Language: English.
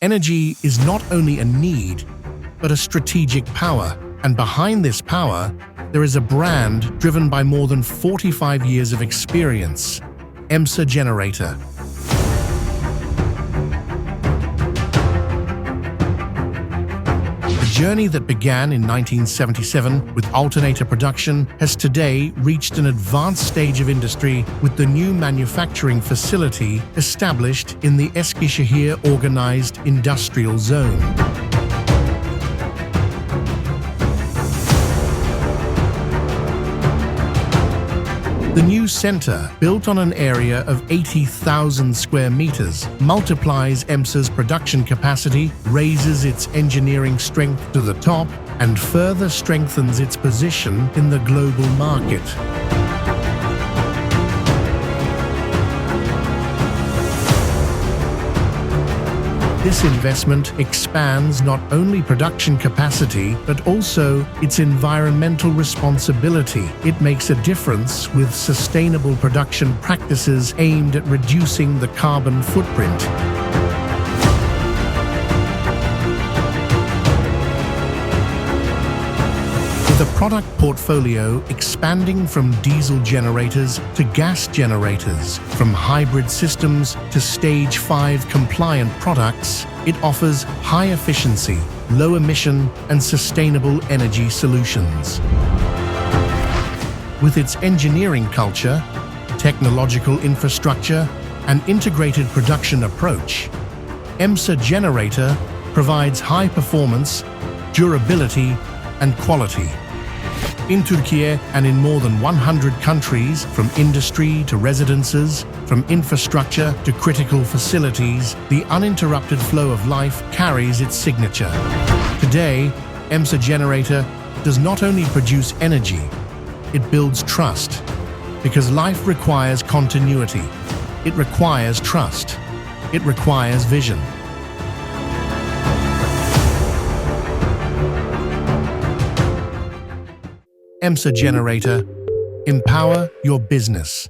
Energy is not only a need, but a strategic power. And behind this power, there is a brand driven by more than 45 years of experience, Emsa Generator. The journey that began in 1977 with alternator production has today reached an advanced stage of industry with the new manufacturing facility established in the Eskişehir organized industrial zone. The new center, built on an area of 80,000 square meters, multiplies Emsa's production capacity, raises its engineering strength to the top, and further strengthens its position in the global market. This investment expands not only production capacity, but also its environmental responsibility. It makes a difference with sustainable production practices aimed at reducing the carbon footprint. With a product portfolio expanding from diesel generators to gas generators, from hybrid systems to Stage 5 compliant products, it offers high efficiency, low emission, and sustainable energy solutions. With its engineering culture, technological infrastructure, and integrated production approach, Emsa Generator provides high performance, durability, and quality. In Turkey and in more than 100 countries, from industry to residences, from infrastructure to critical facilities, the uninterrupted flow of life carries its signature. Today, Emsa Generator does not only produce energy, it builds trust. Because life requires continuity. It requires trust. It requires vision. Emsa Generator, empower your business.